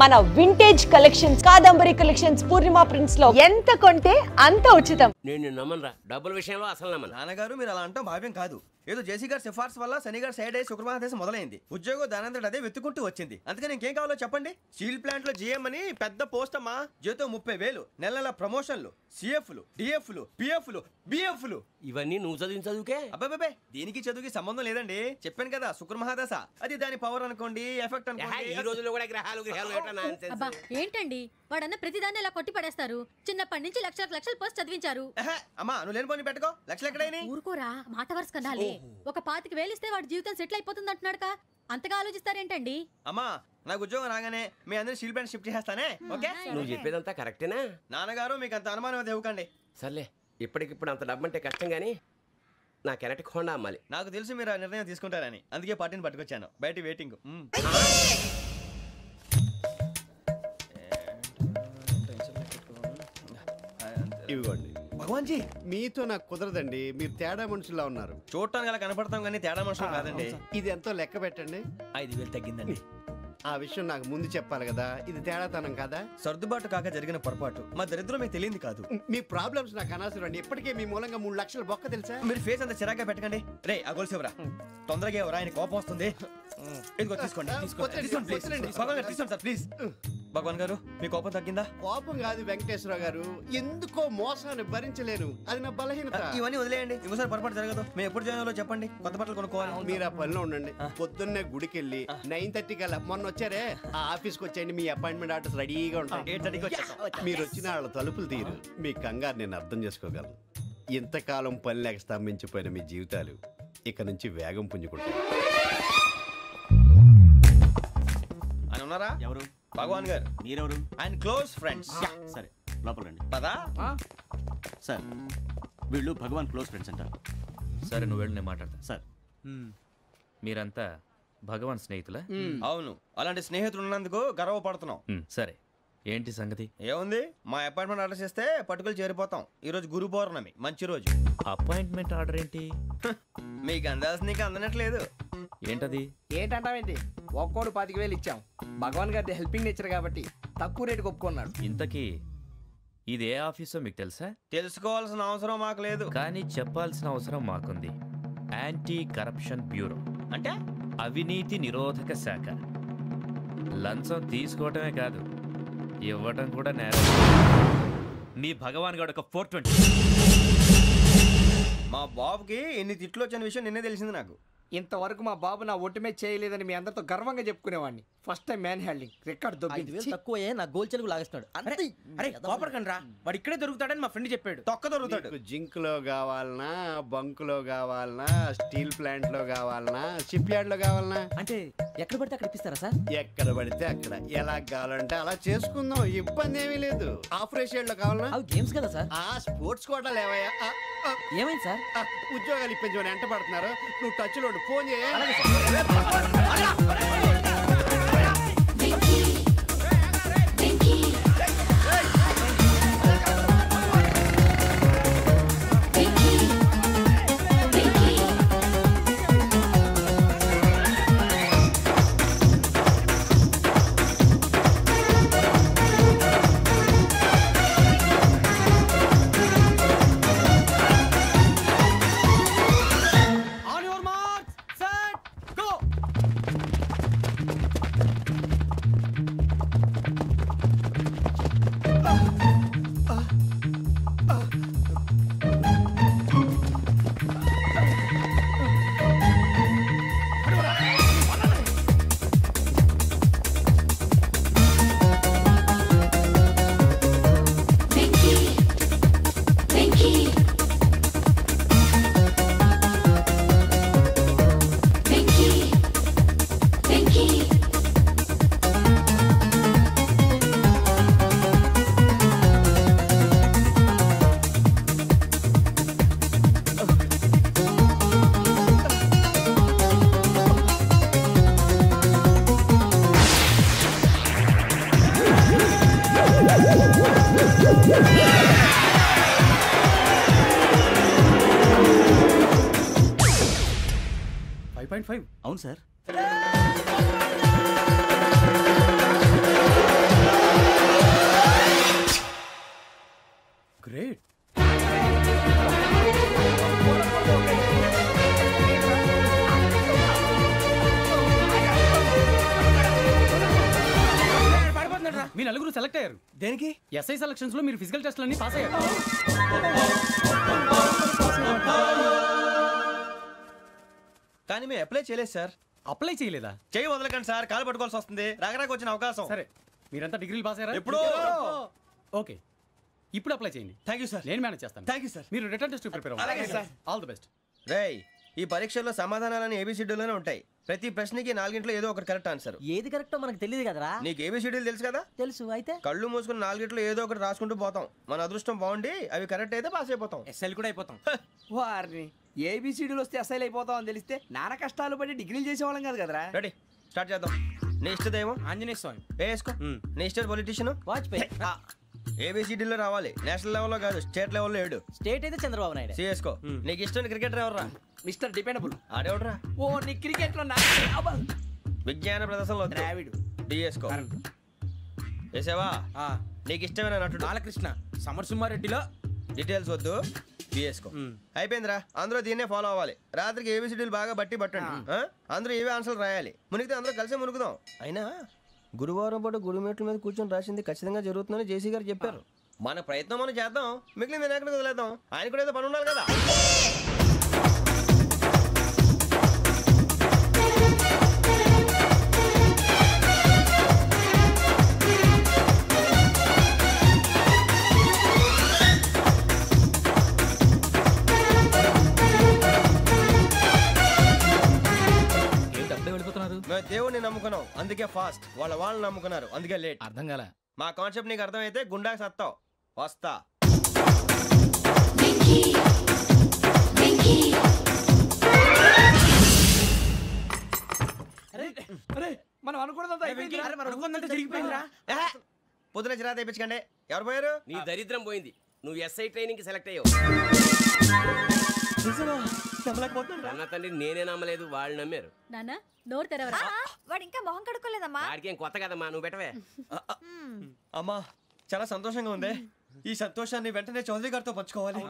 మన vintage collections, Kadambari collections, పూర్ణిమ prints లో ఎంత కొంటే అంత ఉచితం. నేను నమ్మనరా, డబ్బుల విషయంలో అసలు నమ్మను. నాన్నగారు మీరు అలా అంటాం భావ్యం కాదు. ఏదో జేసీ గారి సిఫార్సు వల్ల శని గారు సైడ్ అయ్యి శుక్రమహాదేశం మొదలైంది. ఉద్యోగం దానంతటి అదే వెతుకుంటూ వచ్చింది. అందుకని ఇంకేం కావాలో చెప్పండి. స్టీల్ ప్లాంట్ లో జీఎం అని పెద్ద పోస్ట్ అమ్మా. జీతం 30,000, నెల నెల ప్రమోషన్లు, సిఎఫ్లు, డిఎఫ్లు, పిఎఫ్లు, బిఎఫ్లు. ఇవన్నీ నువ్వు చదివిన చదువుకే? అబ్బాబే దీనికి చదువుకి సంబంధం లేదండి. చెప్పాను కదా శుక్రమహాదశ, అది దాని పవర్ అనుకోండి, ఎఫెక్ట్ అనుకోండి. ఈ రోజుల్లో కూడా గ్రహాలు అబ్బా ఏంటండి వాడన్న ప్రతిదాన్ని ఇలా కొట్టి పడేస్తారు. చిన్నప్పటి నుంచి లక్షల పోస్ట్ చదివించారు. అమ్మా నువ్వు లేని పోనీ పెట్టుకో. లక్షలు ఎక్కడైనా ఊరుకోరా, మాట వరుస కదాలే. ఒక 25,000 ఇస్తే వాడి జీవితం సెటిల్ అయిపోతుంది అంటున్నాడుగా, అంతగా ఆలోచిస్తారేంటండి? అమ్మా నాకు ఉద్యోగం రాగానే మీ అందరూ స్టీల్ ప్లాంట్ షిఫ్ట్ చేస్తానే. ఓకే నువ్వు చెప్పేదంతా కరెక్టేనా? నాన్నగారు మీకు అంత అనుమానం అది ఇవ్వకండి. సర్లే, ఇప్పటికిప్పుడు అంత డబ్బు అంటే కష్టం గానీ నా కెనటిక్ హోండా అమ్మాలి. నాకు తెలుసు మీరు ఆ నిర్ణయం తీసుకుంటారని, అందుకే పార్టీని పట్టుకొచ్చాను. బయట వెయిటింగ్. ఇవ్వండి. భగవాన్ జీ మీతో నాకు కుదరదండి, మీరు తేడా మనుషులా ఉన్నారు. చూడటానికి అలా కనపడతాం కానీ తేడా మనుషులు కాదండి. ఇది ఎంతో లెక్క పెట్టండి. 5,000 తగ్గిందండి. ఆ విషయం నాకు ముందు చెప్పాలి కదా, ఇది తేడాతనం కదా. సర్దుబాటు కాక జరిగిన పొరపాటు. మా దరిద్రం మీకు తెలియదు కాదు. మీ ప్రాబ్లమ్స్ నాకు అనవసరం అండి. ఇప్పటికే మీ మూలంగా 3 లక్షల బొక్క తెలుసా. మీరు ఫేస్ అంత చిరాగ్గా పెట్టకండి. రే ఆ గొలుసేవరా, తొందరగా ఎవరా, ఆయన కోపం వస్తుంది. ఇదిగో తీసుకోండి. తీసుకోండి సార్ ప్లీజ్. భగవాన్ గారు మీ కోపం తగ్గిందా? కోపం కాదు వెంకటేశ్వరరావు గారు, ఎందుకో మోసాన్ని భరించలేను, అది నా బలహీనత. ఇవన్నీ వదిలేయండి, ఇంకోసారి పొరపాటు జరగదు. మేము ఎప్పుడు జాయిన్ చెప్పండి, కొత్త బట్టలు కొనుక్కోవాలి. మీరు ఆ పనిలో ఉండండి. పొద్దున్నే గుడికి వెళ్ళి 9:30 కల్లా, మొన్న వచ్చారే ఆ ఆఫీస్కి వచ్చేయండి. మీ అపాయింట్మెంట్ ఆర్డర్స్ రెడీగా ఉంటాయి. 8:30కి వచ్చేస్తాం. మీరు వచ్చిన వాళ్ళ తలుపులు తీరు. మీ కంగారు నేను అర్థం చేసుకోగలను. ఇంతకాలం పని లేక స్తంభించిపోయిన మీ జీవితాలు ఇక నుంచి వేగం పుంజుకుంటాయి. ఆయన ఉన్నారా? ఎవరు? భగవాన్ గారు. మీరెవరు? ఆయన క్లోజ్ ఫ్రెండ్స్. సరే లోపల రండి. పదా సార్ వీళ్ళు భగవాన్ క్లోజ్ ఫ్రెండ్స్ అంటారు. సరే నువ్వు వెళ్ళి నేను మాట్లాడతా. సార్ మీరంతా భగవాన్ స్నేహితులా? అవును, అలాంటి స్నేహితులు ఉన్నందుకు గర్వపడుతున్నాం. సరే ఏంటి సంగతి? ఏముంది, మా అపాయింట్మెంట్ ఆర్డర్ చేస్తే పట్టుకులు చేరిపోతాం. ఈ రోజు గురు పౌర్ణమి, మంచి రోజు. అపాయింట్మెంట్ ఆర్డర్ ఏంటి? మీకు అందాల్సి నీకు అందనట్లేదు. ఏంటది? ఏంటంటావేంటి? ఒక్కోడు 25,000 ఇచ్చాం. భగవాన్ గారి హెల్పింగ్ నేచర్ కాబట్టి తక్కువ రేటుకి ఒప్పుకున్నాడు. ఇంతకీ ఇది ఏ ఆఫీసో మీకు తెలుసా? తెలుసుకోవాల్సిన అవసరం మాకు లేదు, కానీ చెప్పాల్సిన అవసరం మాకుంది. యాంటీ కరప్షన్ బ్యూరో అంటే అవినీతి నిరోధక శాఖ. లంచం తీసుకోవటమే కాదు, ఇవ్వటం కూడా నేరం. మీ భగవాన్ గారు ఒక 420. మా బాబుకి ఎన్ని తిట్లు వచ్చిన విషయం నిన్నే తెలిసింది నాకు. ఇంతవరకు మా బాబు నా ఒట్టుమే చేయలేదని మీ అందరితో గర్వంగా చెప్పుకునేవాడిని. First time manhandling record దొబ్బింది. తక్కువే నా గోల్ చెలుగు లాగేస్తున్నాడు. అరే కోపడకండి రా, వాడు ఇక్కడే దొరుకుతాడని మా ఫ్రెండ్ చెప్పాడు. తొక్క దొరుకుతాడు. జింక్ లో కావాలనా, బంక్ లో కావాలనా, స్టీల్ ప్లాంట్ లో కావాలనా, షిప్ యార్డ్ లో కావాలనా? అంటే ఎక్కడ పడితే అక్కడ ఇప్పిస్తారా సార్? ఎక్కడ పడితే అక్కడ, ఎలా కావాలంటే అలా చేసుకుందాం, ఇబ్బంది ఏమీ లేదు. ఆపరేషన్ లో కావాలనా? అవి గేమ్స్ కదా సార్. ఆ స్పోర్ట్స్ కోటా లేవయ్యా. ఏమైంది సార్? ఉద్యోగాలు ఇప్పించమని ఎంట పడుతున్నారు. నువ్వు టచ్ లో ఫోన్ చేయ. అవును సార్. మీ నలుగురు సెలెక్ట్ అయ్యారు. దేనికి? ఎస్ఐ సెలక్షన్స్ లో మీరు ఫిజికల్ టెస్ట్లన్నీ పాస్ అయ్యారు. కానీ మేము అప్లై చేయలేదు సార్. అప్లై చేయలేదా? చేయి వదలకండి సార్, కాలు పట్టుకోవాల్సి వస్తుంది. రాగరాకు వచ్చిన అవకాశం. సరే, మీరంతా డిగ్రీలు పాస్ అయ్యారా? ఎప్పుడో. ఓకే, ఇప్పుడు అప్లై చేయండి. Thank you sir. నేను మేనేజ్ చేస్తాను. Thank you sir. మీరు రిటర్న్ టెస్ట్ ప్రిపేర్ అవ్వండి. అలాగే సార్. All the best. రేయ్, ఈ పరీక్షల్లో సమాధానాలని ఏబిసిడీలోనే ఉంటాయి. ప్రతి ప్రశ్నకి 4 ఏదో ఒకటి కరెక్ట్ ఆన్సర్. ఏది కరెక్టో మనకు తెలియదు కదరా. నీకు ఏబిసిడీలు తెలుసు కదా? తెలుసు. అయితే కళ్ళు మూసుకుని 4 ఏదో ఒకటి రాసుకుంటూ పోతాం. మన అదృష్టం బాగుండి అవి కరెక్ట్ అయితే పాస్ అయిపోతాం. ఎస్ఎల్ కూడా అయిపోతాం. వారిని ఏబిసిడీలు వస్తే ఎస్ఐలు అయిపోతాం అని తెలిస్తే నాన్న కష్టాలు పడి డిగ్రీలు చేసేవాళ్ళం కాదు కదరా. రెడీ, స్టార్ట్ చేద్దాం. నీ ఇష్టదేమో ఆంజనేయ స్వామి. వేసుకో. నీ ఇష్ట పొలిటీషియన్ వాజ్పేయి. ఏబిసిడీలో రావాలి. నేషనల్ లెవెల్లో కాదు, స్టేట్ లెవెల్లో 7. స్టేట్ అయితే చంద్రబాబు నాయుడు. సిఎస్కో. నీకు ఇష్టం క్రికెటర్ ఎవర్రా? Mister dependable. ఆడేవడరా? ఓ నీ క్రికెట్ లో విజ్ఞాన ప్రదర్శనలో ద్రావిడు. డిఎస్కో. వేసావా? నీకు ఇష్టమైన నటుడు? బాలకృష్ణ. సమర్సింహారెడ్డిలో డీటెయిల్స్ వద్దు, బిఎస్కో. అయిపోయిందిరా, అందరూ దీన్నే ఫాలో అవ్వాలి. రాత్రికి ఏబిసిడీలు బాగా బట్టి పట్టండి. అందరూ ఏవే ఆన్సర్లు రాయాలి. మునిగితే అందరూ కలిసే మునుగుదాం. అయినా గురువారం పాటు గురుమేట్ల మీద కూర్చొని రాసింది ఖచ్చితంగా జరుగుతుందని జేసీ గారు చెప్పారు. మన ప్రయత్నం మనం చేద్దాం, మిగిలింది నేను ఎక్కడికి వదిలేద్దాం. ఆయన కూడా ఏదో పని ఉండాలి కదా. మేము దేవుడిని నమ్ముకున్నాం, అందుకే ఫాస్ట్. వాళ్ళు నమ్ముకున్నారు, అందుకే లేట్. అర్థం కాలే. మా కాన్సెప్ట్ నీకు అర్థమైతే గుండా సత్తావు. వస్తా. మనం అనుకున్నదంతా జరిగిపోయిందిరా. పొద్దున చిరా తెప్పించకండి. ఎవరు పోయారు? నీ దరిద్రం పోయింది. నువ్వు ఎస్ఐ ట్రైనింగ్ సెలెక్ట్ అయ్యావు. అన్న తండ్రి నేనే నమ్మలేదు, వాళ్ళు నమ్మారు. నాన్న నోరు తెరవరా. వాడు ఇంకా మొహం కడుక్కోలేదమ్మా. వాడికి ఏం కొత్త కదమ్మా, నువ్వు పెట్టవే. అమ్మా, చాలా సంతోషంగా ఉంది. ఈ సంతోషాన్ని వెంటనే చౌదరి గారితో పంచుకోవాలి.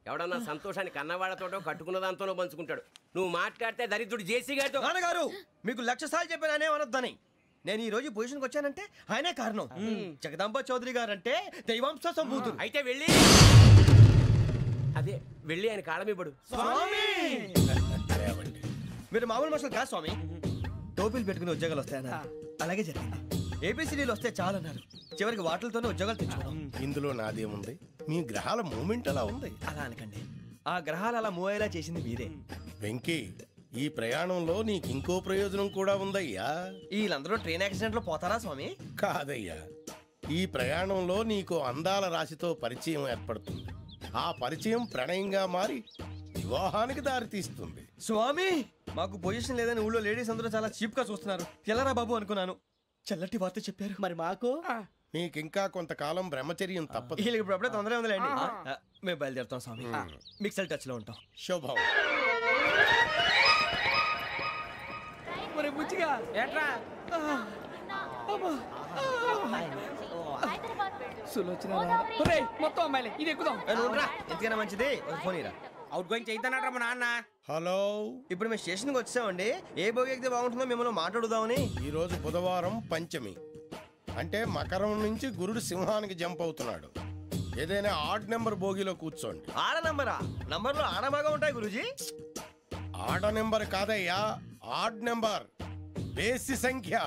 ఎవడన్నా సంతోషాన్ని కన్నవాళ్లతోటో కట్టుకున్న దాంతోనో పంచుకుంటాడు. నువ్వు మాట్లాడితే దరిద్రుడు జేసీ గారితో. నాన్నగారు, మీకు 1,00,000 సార్లు చెప్పాను అనొద్దని. నేను ఈ రోజు పొజిషన్కి వచ్చానంటే ఆయనే కారణం. జగదాంబ చౌదరి గారు అంటే దైవాంశ సంభూతుడు. అయితే వెళ్ళి అదే వెళ్ళి ఆయన కాళ్ళమివ్వడు. మీరు మామూలు మనుషులు కాదు స్వామి. టోపీలు పెట్టుకుని ఉద్యోగాలు వస్తాయన్నారు, అలాగే జరిగింది. ఏబిసిడీలు వస్తే చాలన్నారు, చివరికి వాటిలతోనే ఉద్యోగాలు తెచ్చుకున్నాం. ఇందులో నాదేముంది? మీ గ్రహాల మూమెంట్ అలా ఉంది. అలా అనకండి, ఆ గ్రహాలు అలా మూవ్ అయ్యేలా చేసింది మీరే. వెంకీ, ఈ ప్రయాణంలో నీకు ఇంకో ప్రయోజనం కూడా ఉందయ్యా. వీళ్ళందరూ ట్రైన్ యాక్సిడెంట్ లో పోతారా స్వామి? కాదయ్యా, ఈ ప్రయాణంలో నీకు అందాల రాశితో పరిచయం ఏర్పడుతుంది. ఆ పరిచయం ప్రణయంగా మారి వివాహానికి దారితీస్తుంది. స్వామి, మాకు పొజిషన్ లేదని ఊళ్ళో లేడీస్ అందరూ చాలా చీప్ గా చూస్తున్నారు. ఎలారా బాబు అనుకున్నాను. చల్లటి వార్త చెప్పారు. మరి మాకు నీకింకా కొంతకాలం బ్రహ్మచర్యం తప్పదు. వీళ్ళకి ఇప్పుడు అప్పుడే తొందరగా ఉందిలేండి. మేము బయలుదేరుతాం స్వామి. మిక్సెల్ టచ్ లో ఉంటాం. శుభం. బుచ్చిగా ఏట్రా మొత్తం అమ్మాయిలే, ఇది ఎక్కుదాం. ఎందుకైనా మంచిది, ఫోన్ ఇరా. అవుట్ గోయింగ్ చేద్దానట్రా మా నాన్న. హలో, ఇప్పుడు మేము స్టేషన్కి వచ్చామండి. ఏ బోగి ఎక్కితే బాగుంటుందో మిమ్మల్ని మాట్లాడుదామని. ఈరోజు బుధవారం పంచమి, అంటే మకరం నుంచి గురుడు సింహానికి జంప్ అవుతున్నాడు. ఏదైనా ఆడ్ నెంబర్ బోగిలో కూర్చోండి. ఆడ నంబరా? నంబర్లో ఆడ బాగా ఉంటాయి గురూజీ. ఆడ నెంబర్ కాదయ్యా, ఆడ్ నెంబర్, బేసి సంఖ్య.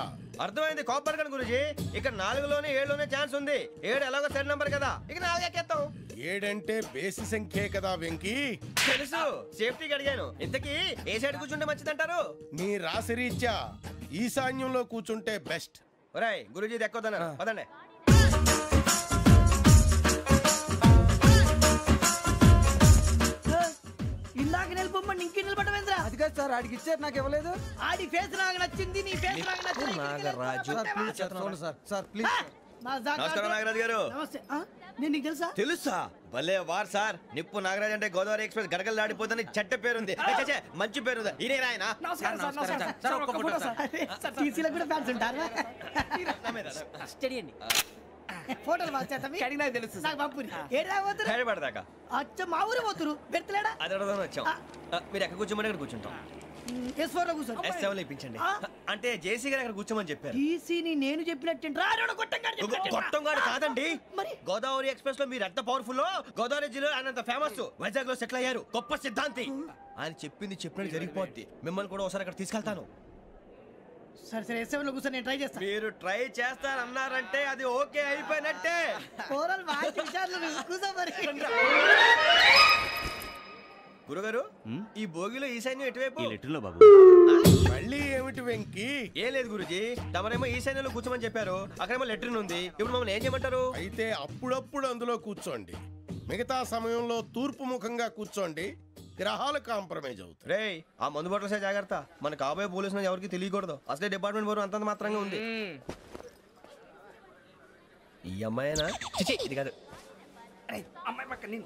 అర్థమైంది, కాపర్ కన్ గురూజీ. ఇక్కడ 4లోనే 7లోనే ఛాన్స్ ఉంది. 7 ఎలాగో సెడ్ నంబర్ కదా, ఇక 4 ఎక్కేస్తాం. 7 అంటే బేసి సంఖ్యే కదా వెంకీ. తెలుసు, సేఫ్టీకి అడిగాను. ఇంతకీ ఏ సైడ్ కూర్చుంటే మంచిదంటారు? నీ రాశి రీత్యా ఈశాన్యంలో కూర్చుంటే బెస్ట్. ఒరేయ్, గురూజీ దెక్కొద్దన్నారు, పదండి. ఇందాక నిలబొమ్మని ఇంకే నిలబడమేంద్రా? అది కాదు సార్, ఆడికి ఇచ్చారు, నాకు ఇవ్వలేదు. ఆడి ఫేస్ నాకు నచ్చింది, నీ ఫేస్ నాకు నచ్చింది. నాగరాజు. Sir please. నమస్కారం నాగరాజు గారు. నమస్తే. నేను నీకు తెలుసా? తెలుసా? భలే వార్ సార్. నిప్పు నాగరాజ్ అంటే గోదావరి ఎక్స్ప్రెస్ గడగలు దాడిపోతుంది చెట్ట పేరుంది. మంచి పేరుంది. ఇదే ఆయన. టీసీలో కూడా ఫ్యాన్స్ ఉంటారు. ఫోటోలు అడిగినా తెలుసు. నాకు పంపుని ఏడా పోతురు? హైదరాబాద్ దాకా. అచ్చ మా ఊరు పోతురు. పెడతలేడా? అది అడగదామని వచ్చాం. మీరు ఎక్కడ కూర్చోమని అక్కడ కూర్చుంటాం. S4 లో కూర్చోండి. S7 లో ఇప్పించండి. అంటే జేసీ గారు అక్కడ కూర్చోమని చెప్పారు. టీసీని నేను చెప్పినట్టు గొట్టంగాడు కాదండి. మరి గోదావరి ఎక్స్ప్రెస్ లో మీరు ఎంత పవర్ఫుల్, గోదావరి జిల్లా ఆయన ఫేమస్, వైజాగ్ లో సెటిల్ అయ్యారు, గొప్ప సిద్ధాంతి. ఆయన చెప్పింది చెప్పినట్టు జరిగిపోద్ది. మిమ్మల్ని కూడా ఒకసారి అక్కడ తీసుకెళ్తాను. సరే S7 లో కూర్చొని నేను ట్రై చేస్తాను. మీరు ట్రై చేస్తారన్నారంటే అది ఓకే అయిపోయినట్టే. ఓవరాల్ బాగా చూశారు. కూర్చో మరి. గురుగారు ఈ భోగిలో ఈశాన్యం ఎటువైపు? లెటర్లో బాబు. మళ్ళీ ఏమిటి వెంకీ? ఏం లేదు గురుజీ, తమరేమో ఈశాన్యంలో కూర్చోమని చెప్పారు, అక్కడేమో లెటర్ ఉంది. ఇప్పుడు మమ్మల్ని ఏం చేయమంటారు? అయితే అప్పుడప్పుడు అందులో కూర్చోండి, మిగతా సమయంలో తూర్పు ముఖంగా కూర్చోండి. గ్రహాలు కాంప్రమైజ్ అవుతాయి. రే ఆ మందు బాటలసే జాగ్రత్త. మన కాబోయే పోలీసులు ఎవరికి తెలియకూడదు. అసలే డిపార్ట్మెంట్ బోరు అంతంత మాత్రంగా ఉంది. ఈ అమ్మాయినా? చిచి, ఇది కాదు. అమ్మాయి పక్క నేను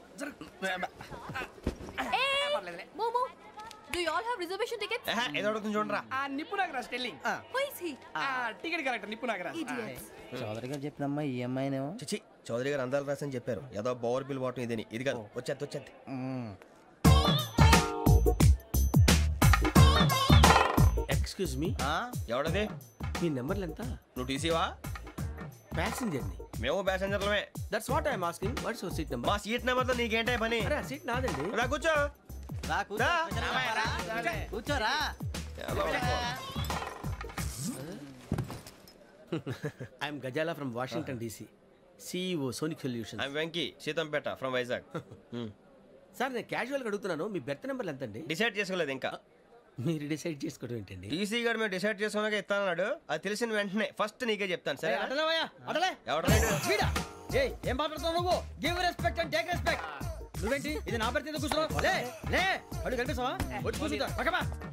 Momo, do you all have reservation tickets? ఏదో అడుగుతుంది చూడరా. నిప్పు Nagaraj telling. Who is he? Ticket correct నిప్పు నాగరాజ్. Idiots. చౌదరి గారు చెప్పినమ్మా ఈ అమ్మాయినేమో. చిచి, చౌదరి గారు అందాలు రాసని చెప్పారు. ఏదో బోర్ బిల్ బాటం ఇదని. ఇది కాదు. వచ్చేది. Excuse me, ఎవడది? మీ నెంబర్లు ఎంత? నువ్వు టీసీవా? ప్యాసింజర్ ని. మేము ప్యాసెంజర్లమే. That's what I'm asking. What's your seat number? మా సీట్ నెంబర్ తో నీకేంటే పని? అరే ఆ సీట్ నాదండి. రా కూర్చో. కూర్చోరా. I'm Gajala from Washington DC, CEO Sonic Solution. I'm Venky, Seethampeta from Vizag. Sir నేను క్యాజువల్గా అడుగుతున్నాను, మీ బెర్త్ నెంబర్లు ఎంత అండి? డిసైడ్ చేసుకోలేదు ఇంకా. మీరు డిసైడ్ చేసుకోవడం ఏంటండి? టీసీ గారు మేము డిసైడ్ చేసుకున్నాక ఇస్తానన్నాడు. అది తెలిసిన వెంటనే ఫస్ట్ నీకే చెప్తాను. సరే ఎవడ ఏం మాట్లాడుతున్నావు నువ్వు? Give respect and take respect. నువ్వేంటి ఇది నా పరిస్థితి కూర్చున్నావు? లే అడుగు కనిపిస్తావా? వచ్చి కూర్చుంటా.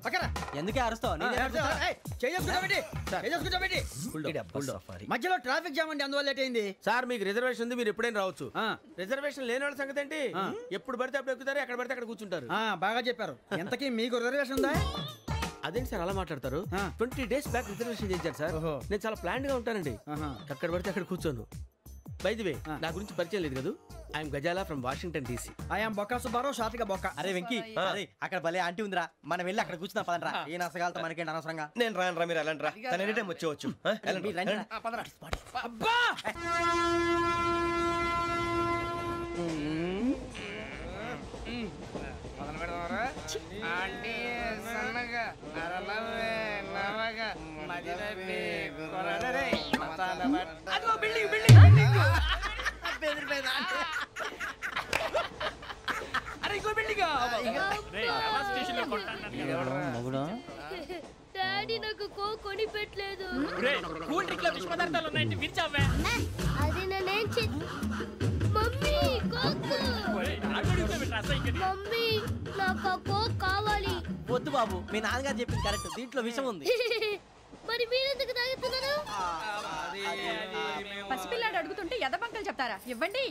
పక్కన ఎందుకే అరుస్తావు? మధ్యలో ట్రాఫిక్ జామ్ అండి, అందువల్ల లేట్ అయింది. సార్ మీకు రిజర్వేషన్ ఉంది, మీరు ఎప్పుడైనా రావచ్చు. రిజర్వేషన్ లేని వాళ్ళ సంగతి ఏంటి? ఎప్పుడు పడితే అప్పుడు ఎక్కుతారు, ఎక్కడ పడితే అక్కడ కూర్చుంటారు. బాగా చెప్పారు. ఎంతకీ మీకు రిజర్వేషన్ ఉందా? అదేంటి సార్ అలా మాట్లాడతారు? 20 days బ్యాక్ రిజర్వేషన్ చేశారు సార్. నేను చాలా ప్లాన్డ్ గా ఉంటానండి, ఎక్కడ పడితే అక్కడ కూర్చోను. బై ది వే, నా గురించి పరిచయం లేదు కదా. I'm Gajala from Washington DC. I'm Bokka Subbarao, షాతిక బొక్క. అరే వెంకీ, అక్కడ భలే ఆంటీ ఉందిరా, మనం వెళ్ళి అక్కడ కూర్చున్నా పదనరా. ఏ నసగాలతో మనకేంటి అనవసరంగా. నేను రాను రా, మీరు వెళ్ళండి రా. తన ఎనీ టైం వచ్చేవచ్చు. అబ్బా ఆంటీ సన్నగా అరలవే నవగా మదిరపి కొరడరే మసాలా అదో బిల్డింగ్ అరే ఇంకో బిల్డింగ్. డాడీ నాకు కోక్ కొని పెట్టలేదు. కూల్ డ్రింక్ లో విష పదార్థాలు ఉన్నాయండి, విరిచావే. అది నేనేం మమ్మీ కోక్. మమ్మీ నాకు కోక్ కావాలి. వద్దు బాబు, మీ నాన్నగారు చెప్పింది కరెక్ట్, దీంట్లో విషయం ఉంది. మరి మీరెందుకు తాగుతున్నారు? పసిపిల్లాడు అడుగుతుంటే ఎదబంకలు చెప్తారా? ఇవ్వండి.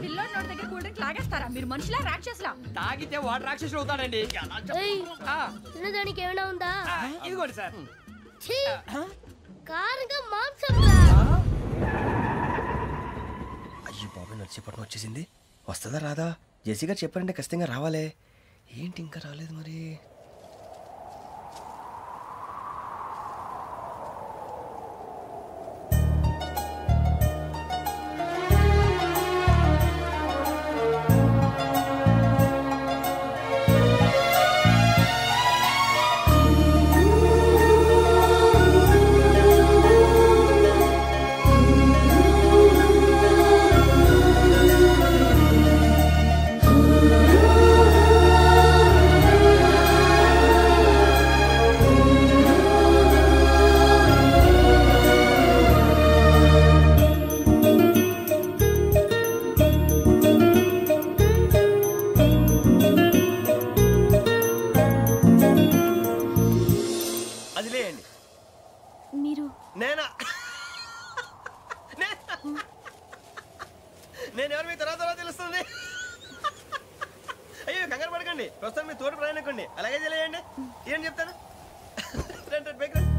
పిల్లోడి నోటి దగ్గర కూల్ డ్రింక్ లాగేస్తారా? మీరు మనుషులా రాక్షసులా? తాగితే వాడు రాక్షసుడు అవుతాడండి. తినడానికి ఏమైనా ఉందా? ఇదిగోండి సార్. కారంగా మాంసం. అయ్యో బాబాయ్, నర్సీపట్నం వచ్చేసింది. వస్తుందా రాదా? జేసీ గారు చెప్పారంటే ఖచ్చితంగా రావాలే. ఏంటి ఇంకా రాలేదు మరి? నేను ఎవరు మీ తర్వాత తెలుస్తుంది. అయ్యో కంగారు పడకండి, ప్రస్తుతం మీ తోటి ప్రయాణకండి. అలాగే తెలియండి, ఏం చెప్తాను. రండి బైక్ రండి.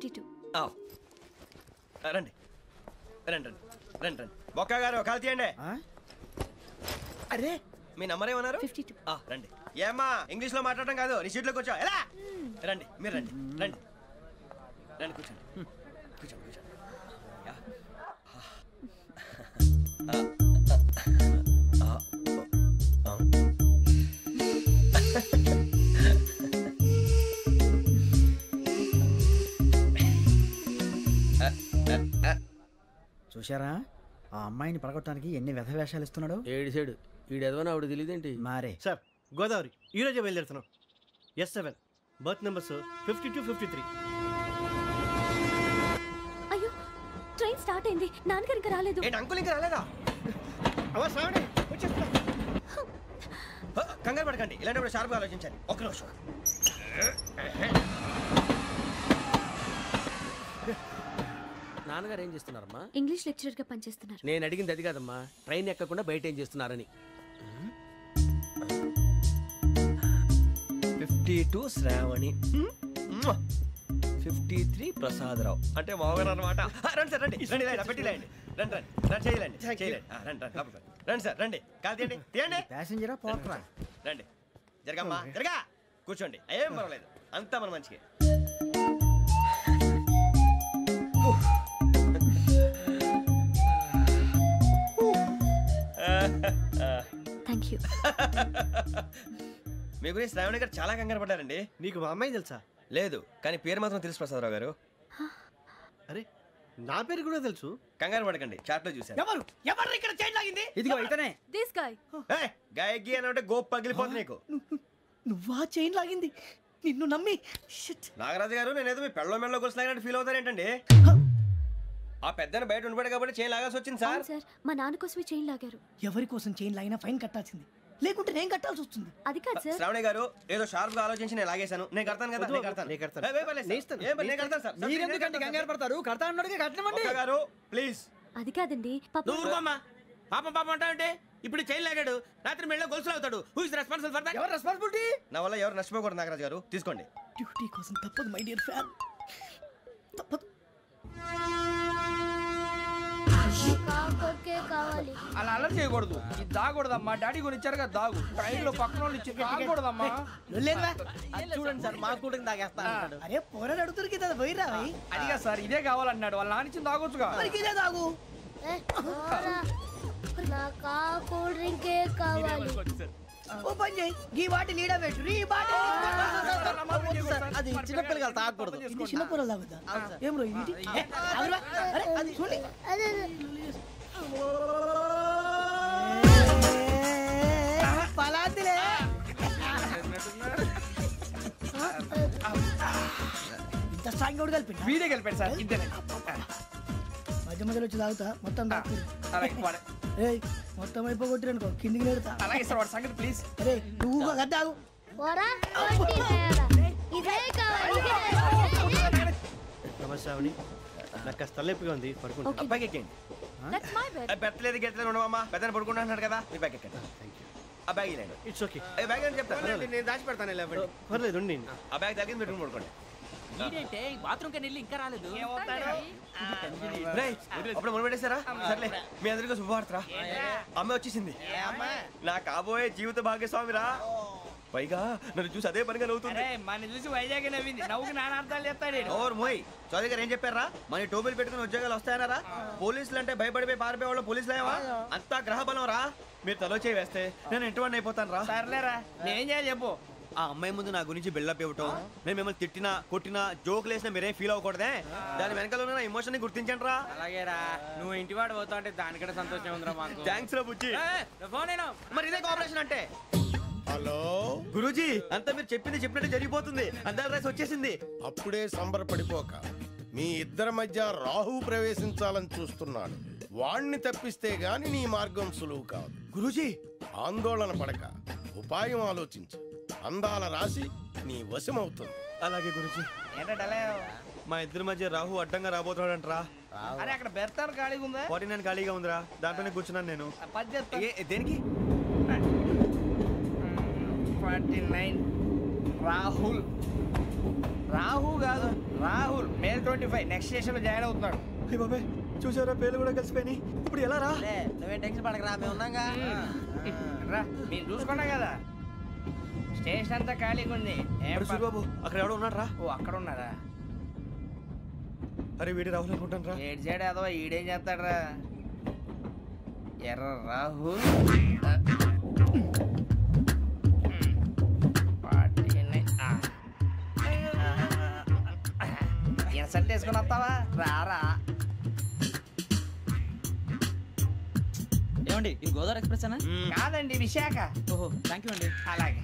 52. రండి రండి రండి రండి రండి బొక్క గారు కాల్ తీయండి. అరే మీ నంబర్ ఏమన్నారు? 52. రండి. ఏమ్మా ఇంగ్లీష్ లో మాట్లాడడం కాదు, నీ సీట్లో కూర్చో. ఎలా రండి, మీరు రండి రండి రండి కూర్చోండి కూర్చోండి కూర్చోండి. చూశారా ఆ అమ్మాయిని పడగొట్టడానికి ఎన్ని వ్యధ వేషాలు ఇస్తున్నాడు. ఏడు సైడు ఈడు ఎదవని ఆవిడ తెలియదేంటి? మారే సార్ గోదావరి ఈరోజే బయలుదేరుతున్నాం. S7 berth numbers 52, 53. అయ్యో ట్రైన్ స్టార్ట్ అయింది. నాన్నగారు ఇంకా రాలేదు. అంకుల్ ఇంకా రాలేదా? కంగారు పడకండి, ఇలాంటప్పుడు షార్ప్గా ఆలోచించండి. ఒక్క నిమిషం. నాన్నగారు ఏం చేస్తున్నారమ్మా? ఇంగ్లీష్ లెక్చరర్ గా పనిచేస్తున్నారు. నేను అడిగింది అది కాదమ్మా, ట్రైన్ ఎక్కకుండా బయట ఏం చేస్తున్నారని. 52 శ్రావణి, 53 ప్రసాదరావు అంటే మామగారు అనమాట. రండి సార్ రండి రండి, పెట్టిలేండి. రండి రండి రండి, చేయలేండి చేయలేండి. రండి రండి రండి సార్ రండి, కాలు తీయండి తీయండి. ప్యాసింజరా పోట్రా. రండి జరగమ్మా జరగా, కూర్చోండి. ఏం పర్వాలేదు, అంతా మన మంచిగా. Thank you. మీ గురించి శ్రావణి గారు చాలా కంగారు పడ్డారండి. నీకు మా అమ్మాయి తెలుసా? లేదు, కానీ పేరు మాత్రం తెలుసు ప్రసాదరావు గారు. అరే నా పేరు కూడా తెలుసు. కంగారు పడకండి, చాట్లో చూశాను. ఎవరు ఇక్కడ చైన్ లాగింది? ఇదిగో ఇతనే. This guy. గాయకి అని అంటే గోప్ పగిలిపోతుంది నీకు. నువ్వా చైన్ లాగింది? నిన్ను నమ్మి. నాగరాజు గారు, నేనేదో మీ పెళ్ళ మెళ్ళ కొలుసులాగినట్టు ఫీల్ అవుతారేంటండి? ఆ పెద్దని బయట ఉండిపోయాడు కాబట్టి చైన్ లాగాల్సి వచ్చింది సార్. సార్ మా నాన్న కోసమే చైన్ లాగారు. ఎవరి కోసం చైన్ లాగినా ఫైన్ కట్టాల్సింది, లేకుంటే నేను కట్టాల్సి వస్తుంది. అది కాదు సార్. శ్రావణి గారు ఏదో షార్ప్ గా ఆలోచించి నేను లాగేశాను. నేను కడతాను కదా, నేను కడతాను. నేను కడతాను సార్. మీరెందుకంటే కంగారు పడతారు? కడతా అన్నాడుగా కట్టమండి గారు ప్లీజ్. అది కాదండి పాపం పాపం అంటావంటే ఇప్పుడు చైన్ లాగాడు, రాత్రి మెళ్ళ గొలుసులు అవుతాడు. Who is responsible for that? ఎవరు రెస్పాన్సిబిలిటీ? నా వల్ల ఎవరు నష్టపోకూడదు నాగరాజు గారు, తీసుకోండి. డ్యూటీ కోసం తప్పదు మై డియర్ ఫ్యాన్, తప్పదు. అలా అల్లరి చేయకూడదు. ఇది దాగకూడదమ్మా. డాడీ కొని ఇచ్చారు కదా దాగు. ట్రైన్ లో పక్కన వాళ్ళు ఇచ్చి దాగకూడదమ్మా. చూడండి సార్, మా కూడా తాగేస్తా. అరే పోరాడు అడుగుతారు కదా, పోయిరా. అడిగా సార్ ఇదే కావాలన్నాడు. వాళ్ళ నాన్న ఇచ్చింది తాగొచ్చుగా. ఇదే తాగు. ఓ పని చేయి, ఈ బాటి లీడ పెట్టు. ఈ బాటి అది చిన్నపిల్లలు తాగకూడదు. చిన్నపిల్లలు తాగుతా. ఏం రో ఇది? అరే అది చూడండి. పలాతిలే. ఇంత స్ట్రాంగ్ కూడా కలిపి వీడే కలిపాడు సార్. ఇద్దరే మధ్య మధ్యలో వచ్చి తాగుతా. మొత్తం మొత్తం అయిపోగొట్టిరనుకో కిందికి నేడుతా. అలాగే సార్, వాడి సంగతి ప్లీజ్. అరే నువ్వు కదా తాగు. నమస్కారం. నాకు కాస్త తలెప్పిగా ఉంది, పడుకుంటా. అబ్బాయికి ఎక్కండి. పెట్టలేదు గెట్టలేదు ఉండవమ్మా. పెద్దని పడుకుంటున్నాడు కదా, మీ బ్యాగ్ ఎక్కండి. ఆ బ్యాగ్ ఇలాండి. It's okay. బ్యాగ్ అని చెప్తాను, నేను దాచి పెడతాను. పర్లేదు ఉండి. ఆ బ్యాగ్ తగ్గింది పెట్టుకుని పడుకోండి. బాత్రూమ్ కి వెళ్ళి ఇంకా రాలేదు. అప్పుడు మొదలు పెట్టేశారా? సర్లే, మీ అందరికీ శుభవార్తరా. అమ్మాయి వచ్చేసింది, నా కాబోయే జీవిత భాగ్యస్వామిరా. పైగా నన్ను చూసి అదే పనిగా నవ్వుతుంది. మన చూసి వైజాగ్ నవ్వింది. నవ్వుకి నాన్న అర్థాలు చెప్తాడు. ఓర్ మోయ్, చౌదరి గారు ఏం చెప్పారా? మన టోబీలు పెట్టుకుని ఉద్యోగాలు వస్తాయనరా? పోలీసులు అంటే భయపడిపోయి పారిపోయే వాళ్ళు పోలీసులు అయ్యవా? అంతా గ్రహ బలం రా. మీరు తలో చేయి వేస్తే నేను ఇంటివాడిని అయిపోతాను రా. సర్లేరా, నేనేం చేయాలి చెప్పు. ఆ అమ్మాయి ముందు నా గురించి బిల్డప్ ఇవ్వటం, నేను మిమ్మల్ని తిట్టినా కొట్టినా జోకులు వేసినా మీరేం ఫీల్ అవ్వకూడదే. దాని వెనకాల ఉన్న ఎమోషన్ ని గుర్తించండి రా. అలాగేరా, నువ్వు ఇంటివాడు పోతా అంటే దానికంటే సంతోషం ఉందిరా మాకు. థ్యాంక్స్ రా బుజ్జి. మరి ఇదే కోఆపరేషన్ అంటే. హలో గురూజీ, అంతా మీరు చెప్పింది చెప్పినట్టు జరిగిపోతుంది. అందాల రైస్ వచ్చేసింది. అప్పుడే సంబరపడిపోక, మీ ఇద్దరి మధ్య రాహు ప్రవేశించాలని చూస్తున్నాడు. వాణ్ణి తప్పిస్తే గాని నీ మార్గం సులువు కాదు. గురూజీ, ఆందోళన పడక, ఉపాయం ఆలోచించు. అందాల రాశి నీ వశమవుతుంది. అలాగే గురూజీ. మా ఇద్దరి మధ్య రాహు అడ్డంగా రాబోతున్నాడంటరా. అరే అక్కడ బెర్తాను ఖాళీగా ఉందా? 49 ఖాళీగా ఉందిరా, దాంట్లోనే కూర్చున్నాను నేను. దేనికి? 49 రాహుల్. రాహు కాదు, రాహుల్ మే 25 నెక్స్ట్ స్టేషన్ లో జాయిన్ అవుతున్నాడు. బాబాయ్ చూసారా పేర్లు కూడా కలిసిపోయినాయి. ఇప్పుడు ఎలా రా? నువ్వేం టెన్షన్ పడకరా, మేము ఉన్నాగా. రా మీరు చూసుకున్నా కదా, స్టేషన్ అంతా ఖాళీగా ఉంది. బాబు అక్కడ ఎవడో ఉన్నాడు రా. ఓ అక్కడ ఉన్నారా? అరే వీడి రాహుల్ అనుకుంటాను రా. ఏడు సైడ్ అదో ఈడేం చేస్తాడరా? ఎర్ర రాహుల్ ఇన్సల్ట్ వేసుకుని వస్తావా? రారా. ఏమండి ఇది గోదావరి ఎక్స్ప్రెస్ అనా? కాదండి విశాఖ. ఓహో థ్యాంక్ యూ అండి. అలాగే.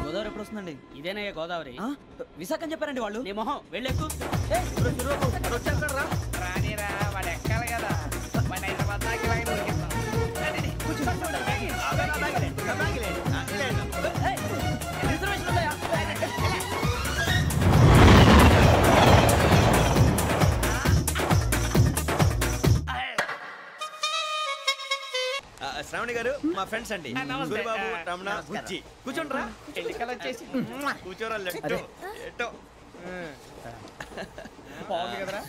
గోదావరి ఎప్పుడు వస్తుందండి? ఇదేనయ్యా గోదావరి. విశాఖ అని చెప్పారండి వాళ్ళు. నీ మొహం వెళ్ళెక్కు. రానిరా వాడు ఎక్కాలి కదా. మన హైదరాబాద్ దాకా ఇలాగే దొరికిస్తాం. శ్రావణి గారు మా ఫ్రెండ్స్ అండి. సూరిబాబు, రమణ, బుజ్జి. కూర్చోండిరా. ఎన్నికలు వచ్చేసి కూర్చోరా. బాగుంది కదరా.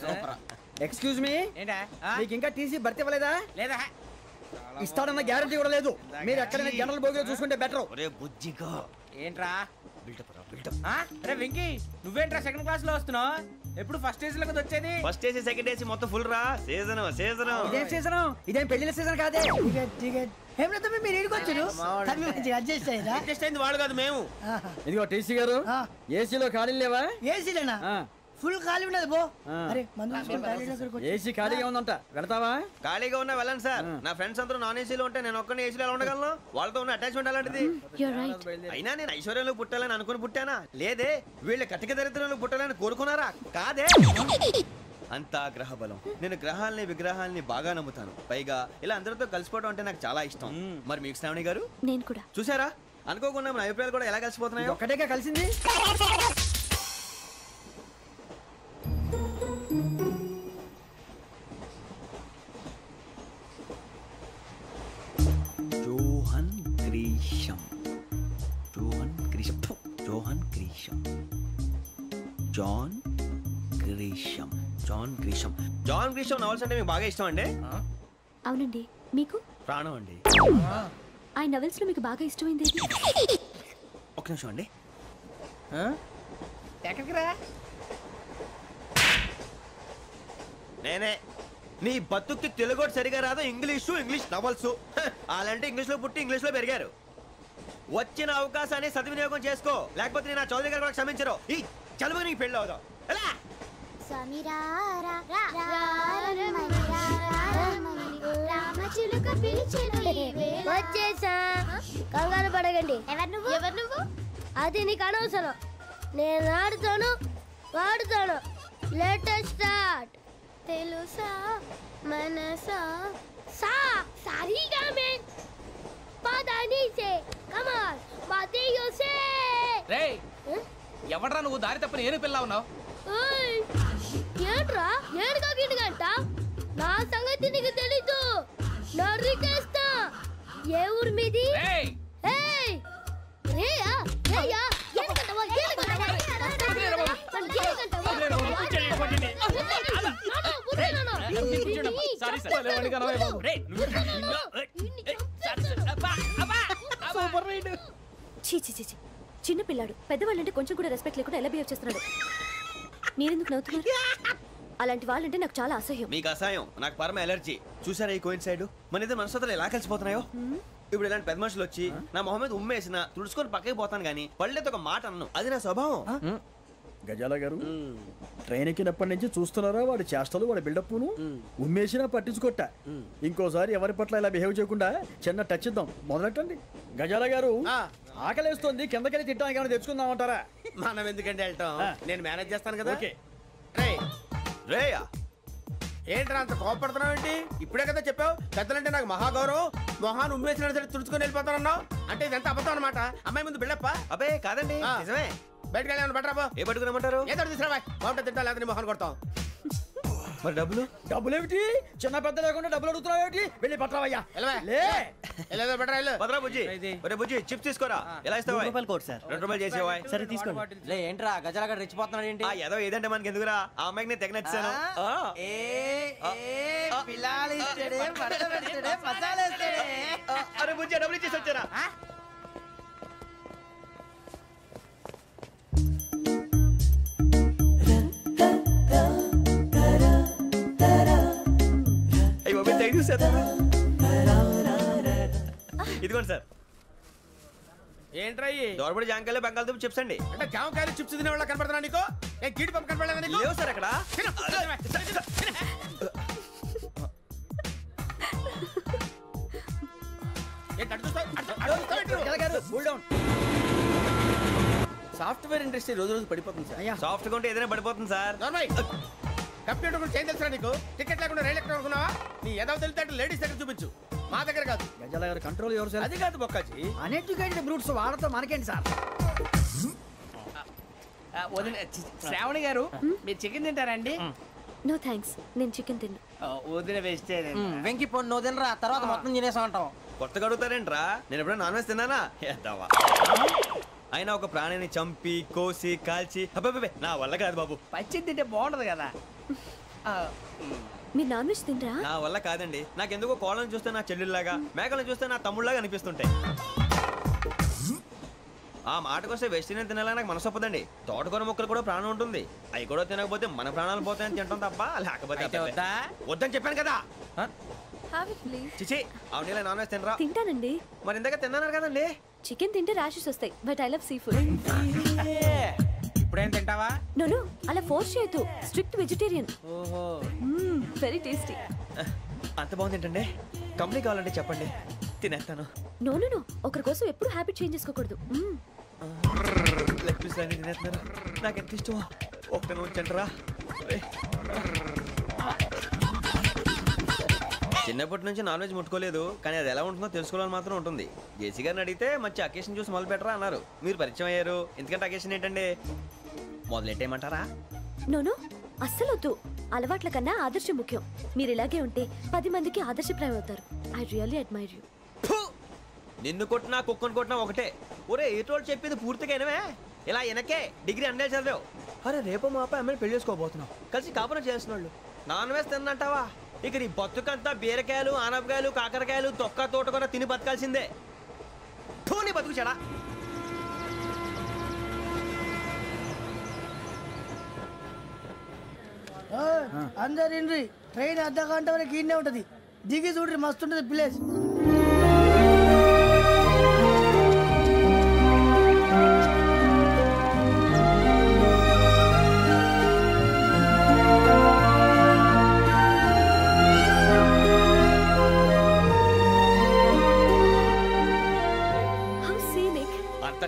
ఎక్స్క్యూజ్ మీ, ఏంటా మీకు ఇంకా టీసీ భర్తీ ఇవ్వలేదా? లేదా? ఇస్తాడన్న గ్యారంటీ కూడా లేదు. మీరు ఎక్కడైనా జనరల్ బోగిలో చూసుకుంటే బెటర్. ఒరే బుజ్జిగా ఏంట్రా అరే వెంకీ, నువ్వేంట్రా సెకండ్ క్లాస్ లో వస్తున్నావు? ఎప్పుడు ఫస్ట్ ఏసీ లో వచ్చేది? ఫస్ట్ ఏసీ సెకండ్ ఏసీ మొత్తం ఫుల్ రా. సీజన్ ఇదేం సీజన్? ఇదేం పెళ్లిన సీజన్ కాదే. మీరు ఇడికొచ్చారు అడ్జస్ట్ అయ్యారా? అడ్జస్ట్ అయింది వాళ్ళు కాదు మేము. ఇదిగో టీసీ గారు, ఏసీలో ఖాళీ లేవా? ఏసీలేనా? ఫుల్ ఖాళీ ఉండదు బో. అరే ఏసీ ఖాళీగా ఉందంట, వెళ్తావా? ఖాళీగా ఉన్నా వెళ్ళండి సార్. నా ఫ్రెండ్స్ అందరూ నాన్ ఏసీలో ఉంటే నేను ఒక్కనే ఏసీలో ఎలా ఉండగలను? వాళ్ళతో ఉన్న అటాచ్మెంట్ అలాంటిది. అయినా నేను ఐశ్వర్యంలో పుట్టాలని అనుకుని పుట్టానా? లేదే. వీళ్ళ కటిక దరిద్రంలో పుట్టాలని కోరుకున్నారా? కాదే. అంతా గ్రహ బలం. నేను గ్రహాలని విగ్రహాలని బాగా నమ్ముతాను. పైగా ఇలా అందరితో కలిసిపోవడం అంటే నాకు చాలా ఇష్టం. మరి మీకు శ్రావణి గారు? నేను కూడా. చూసారా, అనుకోకుండా మన అభిప్రాయాలు కూడా ఎలా కలిసిపోతున్నాయో. ఒక్కటేగా కలిసింది. John Grisham, John Grisham, John Grisham, John Grisham, John Grisham. John Grisham novels అంటే మీకు బాగా ఇష్టం అండి? అవునండి. మీకు? ప్రాణం అండి. ఆ నవల్స్ లో మీకు బాగా ఇష్టమైంది? ఒక నిమిషం అండి. ఎక్కడికి రా? నేనే. నీ బతుక్కి తెలుగు సరిగా రాదు. English novels. అలాంటి ఇంగ్లీష్ లో పుట్టి ఇంగ్లీష్ లో పెరిగారు. వచ్చిన అవకాశాన్ని సద్వినియోగం చేసుకో, లేకపోతే నేను చౌదరి గారు కూడా క్షమించరు. ఈ చదువు నీకు పెళ్ళి అవుదాం. వచ్చేసా, కంగారు పడగండి. ఎవరు నువ్వు? అది నీకు అనవసరం. నేను ఆడుతాను, వాడుతాను. Latest start. తెలుసా మనసా సా సారీగా మే పదని సే కమాన్ బాతియో సే. రేయ్, ఎవడ్రా నువ్వు? దారి తప్పని ఏను పిల్ల ఉన్నావు? ఓయ్ ఏంట్రా ఏడుగా గిడుగంట? నా సంగతి నీకు తెలీదు. నరికేస్తా. ఏ ఊరు మీది? ఏయ్ రేయా రేయా ఏడుగంటవా ఏడుగంటవా చిన్న పిల్లాడు. పెద్దవాళ్ళంటే కొంచెం కూడా రెస్పెక్ట్ లేకుండా ఎలా బిహేవ్ చేస్తున్నాడు. మీరెందుకు నవ్వుతున్నారు? అలాంటి వాళ్ళంటే నాకు చాలా అసహ్యం. మీకు అసహ్యం, నాకు పరమ ఎలర్జీ. చూసారా ఈ కోయిన్సైడ్? మన ఇద్దరు మనసుతో ఎలా కలిసిపోతున్నాయో. ఇప్పుడు ఇలాంటి పెద్ద మనుషులు వచ్చి నా మొహం మీద ఉమ్మేసిన తుడుచుకొని పక్కకి పోతాను కానీ పళ్ళేతో ఒక మాట అన్ను. అది నా స్వభావం. గజాల గారు, ట్రైన్ ఎక్కినప్పటి నుంచి చూస్తున్నారా వాడి చేష్టలు, వాడి బిల్డప్ను? ఉమ్మేసినా పట్టించుకోట. ఇంకోసారి ఎవరి పట్ల ఇలా బిహేవ్ చేయకుండా చిన్న టచ్ ఇద్దాం. మొదలెట్టండి. గజాల గారు, ఆకలేస్తుంది, కిందకెళ్ళి తిట్టడానికి ఏమైనా తెచ్చుకుందామంటారా? మనం ఎందుకంటే వెళ్తాం, నేను మేనేజ్ చేస్తాను కదా. రేయా ఏంట్రా అంత కోపడుతున్నావు ఏంటి? ఇప్పుడే కదా చెప్పావు పెద్దలంటే నాకు మహాగౌరవం, మొహాన్ని ఉమ్మేసిన సరే తుడుచుకొని వెళ్ళిపోతానన్నావు. అంటే ఇదంతా అబద్ధం అనమాట. అమ్మాయి ముందు బిల్డప్ప? అబ్బే కాదండి, నిజమే. బయటకు వెళ్ళాను బట్రాబో. ఏ పట్టుకురమ్మంటారు? ఏదో తీసుకురా బాగుంటుంది. తింటా లేదని మొహాన్ని కొడతాం. మరి డబ్బులు? డబ్బులు ఏమిటి? చిన్న పెద్ద లేకుండా డబ్బులు అడుగుతున్నావు ఏమిటి? వెళ్ళి పట్టరావయ్యా. లే భద్రా బుజ్జి ఒరే బుజ్జి చిప్స్ తీసుకోరా ఎలా ఇస్తావా కోట్ సార్ 2 రూపాయలు చేసేవా సరే తీసుకోండి. లే ఏంట్రా గజాలగా రెచ్చిపోతున్నాడు ఏంటి ఏదో ఏదంటే మనకి ఎందుకురా ఆ అమ్మాయికి నేను తెగ నచ్చాను అరే బుజ్జి డబ్బులు ఇచ్చేసి వచ్చారా ఇదిగోండి సార్ ఏంట్రా దోరబడి జాంకాయలు బంగాళదుంప చిప్స్ అండి అంటే జామకాయలు చిప్స్ తినే వాళ్ళ కనపడుతున్నా నీకు ఏ గీడి పంప కనపడలేదా నీకు లేవు సార్ అక్కడ సాఫ్ట్వేర్ ఇండస్ట్రీ రోజు రోజు పడిపోతుంది సార్ సాఫ్ట్ గా ఉంటే ఏదైనా పడిపోతుంది సార్ కంప్యూటర్ గురించి ఏం తెలుసా నీకు టికెట్ లేకుండా రైలు ఎక్కడ అనుకున్నావా నీ ఏదో తెలితే లేడీస్ దగ్గర చూపించు మా దగ్గర కాదు గజాల గారు కంట్రోల్ ఎవరు సార్ అది కాదు బొక్కాజీ అన్ఎడ్యుకేటెడ్ బ్రూట్స్ వాడతో మనకేంటి సార్ శ్రావణి గారు మీరు చికెన్ తింటారండి నో థ్యాంక్స్ నేను చికెన్ తిన్నా వదిన వేస్తే వెంకి పొన్ను నువ్వు తినరా తర్వాత మొత్తం తినేసా ఉంటాం కొత్తగా అడుగుతారేంట్రా నేను ఎప్పుడైనా నాన్ వెజ్ తిన్నానా ఎద్దావా అయినా ఒక ప్రాణిని చంపి కోసి కాల్చి అబ్బబ్బే నా వల్ల కాదు బాబు పచ్చి తింటే బాగుంటది కదా మీరు నాన్ వెజ్ తినరా నా వల్ల కాదండి నాకెందుకో కోళ్ళని చూస్తే నా చెల్లెళ్ళలాగా మేకలను చూస్తే నా తమ్ముళ్ళలాగా అనిపిస్తుంటాయి ఆ మాటకొస్తే వెస్టిరియన్ తినాలని నాకు మనసు ఒప్పదండి తోటకూర మొక్కలు కూడా ప్రాణం ఉంటుంది అవి కూడా తినకపోతే మన ప్రాణాలు పోతాయని తింటాం తప్ప లేకపోతే వద్దని చెప్పాను కదా చిచి అవునీ నాన్ వెజ్ తినరా తింటానండి మరి ఇందాక తిన్నాను కదండి చికెన్ తింటే ర్యాషెస్ వస్తాయి but I love sea food ఇప్పుడేం తింటావా నో అలా ఫోర్స్ చేయొద్దు స్ట్రిక్ట్ వెజిటేరియన్ ఓహో వెరీ టేస్టీ అంత బాగుంది ఏంటండి కంప్లీట్ కావాలంటే చెప్పండి తినేస్తాను నో ఒకరి కోసం ఎప్పుడు హ్యాబిట్ చేంజ్ చేసుకోకూడదు లెగ్ పీస్ అన్ని తినేస్తున్నారు నాకు ఎంత ఇష్టమో ఒకటే ఉంచండిరా చిన్నప్పటి నుంచి నాన్ వెజ్ ముట్టుకోలేదు కానీ అది ఎలా ఉంటుందో తెలుసుకోవాలని మాత్రం ఉంటుంది జేసీ గారిని అడిగితే మంచి అకేషన్ చూసి మొదలు పెట్టరా అన్నారు మీరు పరిచయం అయ్యారు ఎందుకంటే అకేషన్ ఏంటండి మొదలెట్టేయమంటారా నో అస్సలు వద్దు అలవాట్ల కన్నా ఆదర్శం ముఖ్యం మీరు ఇలాగే ఉంటే 10 మందికి ఆదర్శప్రాయం అవుతారు ఐ రియల్లీ అడ్మైర్ యూ నిన్ను కొట్టినా కుక్కను కొట్టినా ఒకటే ఒరే ఏటోళ్ళు చెప్పింది పూర్తిగా వినవే ఇలా వెనకే డిగ్రీ అన్నే చదివావు అరే రేపు మా అబ్బాయి అమ్మాయిని పెళ్లి చేసుకోబోతున్నావు కలిసి కాపురం చేస్తున్నాళ్ళు నాన్ వెజ్ తిన్నంటావా ఇక నీ బతుకంతా బీరకాయలు ఆనపకాయలు కాకరకాయలు తొక్క తోట కూడా తిని బతకాల్సిందే నీ బతుకు చెడా అందరు ఇండ్రి ట్రైన్ అర్ధ గంట వరకు ఇన్నే ఉంటది దిగి చూడ్రి మస్తు ఉంటది ప్లేస్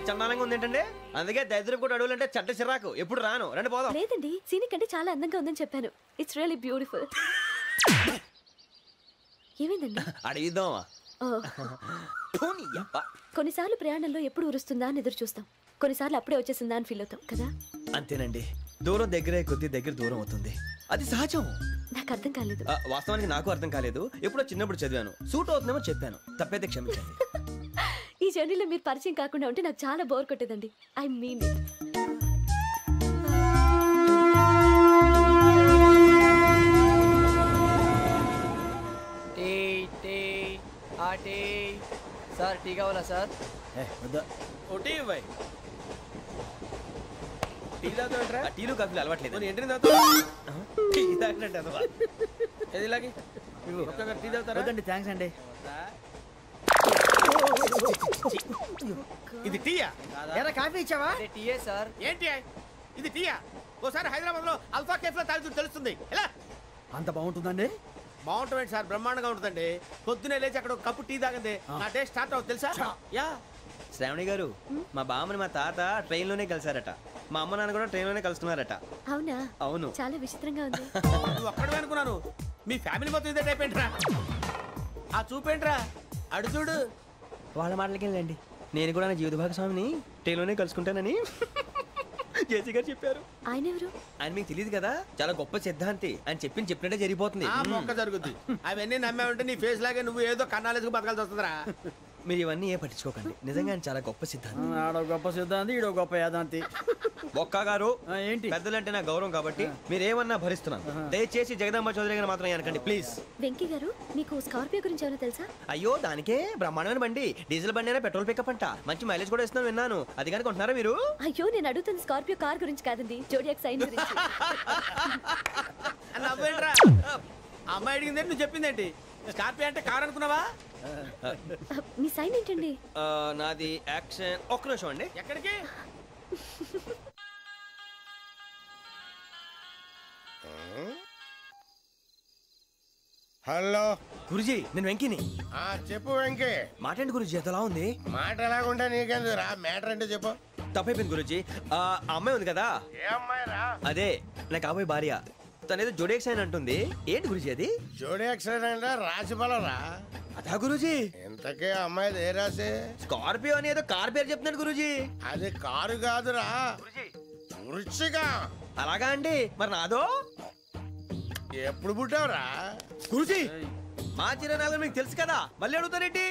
చందానంగా ఉంది ఏంటండి అందుకే దరిద్రం కూడా అడవులంటే చెడ్డ చిరాకు ఎప్పుడు రాను రండి పోదాం లేదండి సీనిక్ అంటే చాలా అందంగా ఉందని చెప్పాను ఇట్స్ రియల్లీ బ్యూటిఫుల్ ఏమైందండి అడిగిద్దామా కొన్నిసార్లు ప్రయాణంలో ఎప్పుడు ఉరుస్తుందా అని ఎదురు చూస్తాం కొన్నిసార్లు అప్పుడే వచ్చేసిందా అని ఫీల్ అవుతాం కదా అంతేనండి దూరం దగ్గరే కొద్ది దగ్గర దూరం అవుతుంది అది సహజం నాకు అర్థం కాలేదు వాస్తవానికి నాకు అర్థం కాలేదు ఎప్పుడో చిన్నప్పుడు చదివాను సూట్ అవుతుందేమో చెప్పాను తప్పైతే క్షమించండి ఈ జర్నీలో మీరు పరిచయం కాకుండా ఉంటే నాకు చాలా బోర్ కొట్టేదండి ఐ మీన్ సార్ టీ కావాలా సార్ ఒకటి ఇవ్వాయి టీ తాగుతాంట్రా టీలు కాఫీలు అలవాట్లేదు ఏంటి తాగుతావు టీ తాగినట్టు అదవా ఏది ఇలాగే ఒక్కొక్కరు టీ తాగుతారా థ్యాంక్స్ అండి ఇది టీయా కాఫీ ఇచ్చావా టీయే సార్ ఏంటి ఇది టీయా ఓసారి హైదరాబాద్ లో అల్ఫా కేఫ్ లో తాగుతూ తెలుస్తుంది ఎలా అంత బాగుంటుందండి బాగుంటుంది సార్ బ్రహ్మాండంగా ఉంటుందండి పొద్దునే లేచి అక్కడ ఒక కప్పు టీ తాగింది నా డే స్టార్ట్ అవుతుంది తెలుసా యా శ్రావణి గారు మా బామ్మని మా తాత ట్రైన్ లోనే కలిసారట మా అమ్మ నాన్న కూడా ట్రైన్ లోనే కలుస్తున్నారట అవునా అవును చాలా విచిత్రంగా ఉంది నువ్వు ఒక్కడే అనుకున్నాను మీ ఫ్యామిలీ మొత్తం ఇదే టైప్ ఏంట్రా ఆ చూపేంట్రా అడు చూడు వాళ్ళ మాటలకి వెళ్ళండి నేను కూడా నా జీవిత భాగస్వామిని ట్రైన్ లోనే కలుసుకుంటానని జేసీ గారు చెప్పారు. ఆయన ఎవరు? ఆయన మీకు తెలియదు కదా, చాలా గొప్ప సిద్ధాంతి. ఆయన చెప్పినట్టే జరిగిపోతుంది. మొక్క జరుగుద్ది. అవన్నీ నమ్మే ఉంటే నీ ఫేస్ లాగే నువ్వు ఏదో కన్నాలేసుకు బతకాల్సి వస్తుందిరా. మీరు ఇవన్నీ ఏ పట్టించుకోకండి. నిజంగా ఆయన చాలా గొప్ప సిద్ధాంతి. ఆడో గొప్ప సిద్ధాంతి, ఈడో గొప్ప యాదాంతి. బొక్క గారు ఏంటి పెద్దలంటే నా గౌరవం కాబట్టి మీరేమన్నా భరిస్తున్నాను. దయచేసి జగదాంబ చౌదరి గారు మాత్రం అనకండి ప్లీజ్. వెంకీ గారు, మీకు స్కార్పియో గురించి ఏమైనా తెలుసా? అయ్యో దానికే బ్రహ్మాండమైన బండి, డీజిల్ బండి అయినా పెట్రోల్ పికప్ అంట, మంచి మైలేజ్ కూడా ఇస్తున్నాను విన్నాను. అది కానీ కొంటున్నారా మీరు? అయ్యో నేను అడుగుతుంది స్కార్పియో కార్ గురించి కాదండి, జోడియాక్ సైన్ గురించి. అమ్మాయి అడిగిందేంటి, నువ్వు చెప్పిందేంటి? స్కార్పియో అంటే కార్ అనుకున్నావా? మీ సైన్ ఏంటండి? నాది యాక్షన్. ఒక్క నిమిషం అండి. ఎక్కడికి? హలో గురుజీ, నేను వెంకీని. చెప్పు వెంకీ. మాటండి గురుజీ, ఎంతలా ఉంది? మాట ఎలాగుంటా నీకెందుకు రా, మ్యాటర్ అంటే చెప్పు. తప్పైపోయింది గురుజీ. ఆ అమ్మాయి ఉంది కదా, ఏ అమ్మాయి రా? అదే నా కాబోయే భార్య. తనేదో జోడేక్స్ అని అంటుంది. ఏంటి గురుజీ అది? జోడేక్స్ అంటే రాసి బలరా? అదా గురుజీ. ఇంతకే అమ్మాయి ఏ రాసి? స్కార్పియో అని ఏదో కార్ పేరు చెప్తున్నాడు గురుజీ. అది కారు కాదురా, వృచ్చిక. అలాగా అండి, మరి నాదో? ఎప్పుడు పుట్టావురా? గురుజీ మా చిరనాలు మీకు తెలుసు కదా, మళ్ళీ అడుగుతారేంటి?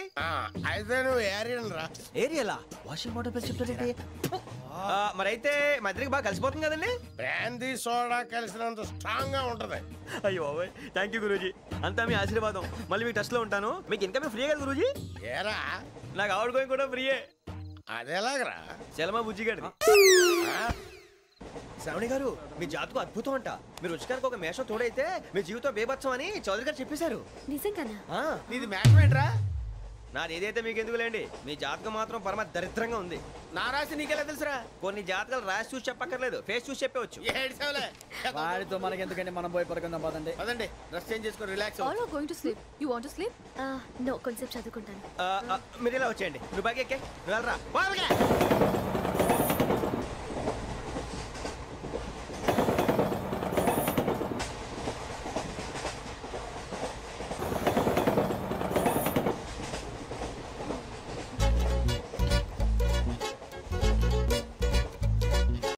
అయితే నువ్వు ఏరియన్ రా. ఏరియలా? వాషింగ్ వాటర్ పేరు చెప్తారేంటి? మరైతే మా ఇద్దరికి బాగా కలిసిపోతుంది కదండి. బ్రాందీ సోడా కలిసినంత స్ట్రాంగ్ గా ఉంటది. అయ్యో థ్యాంక్ యూ గురూజీ, అంతా మీ ఆశీర్వాదం. మళ్ళీ మీకు టచ్ లో ఉంటాను. మీకు ఇంకా ఫ్రీ కదా గురూజీ? ఏరా నాకు ఆవిడ గోయింగ్ కూడా ఫ్రీయే. అదేలాగరా? చలమా బుజ్జి గారి. శ్రావణి గారు, మీ జాతకు అద్భుతం అంట. మీరు రుచికారికి ఒక మేషం తోడైతే మీ జీవితం బేబత్సం అని చౌదరి గారు చెప్పేశారు. నిజంగానా? నీది మేషం ఏంట్రా? నాది ఏదైతే మీకు ఎందుకులేండి, మీ జాతకం మాత్రం పరమ దరిద్రంగా ఉంది. నా రాసి నీకెలా తెలుసురా? కొన్ని జాతకాలు రాసి చూసి చెప్పక్కర్లేదు, ఫేస్ చూసి చెప్పవచ్చు. వాడితో మనకి ఎందుకంటే మనం పోయి పడుకుందాం పదండి. పదండి, డ్రెస్ చేంజ్ చేసుకొని relax. All are going to sleep. You want to sleep? No, కొంచెం చదువుకుంటాను. మీరు ఇలా వచ్చేయండి. నువ్వు బాగా ఎక్కే, నువ్వు వెళ్ళరా.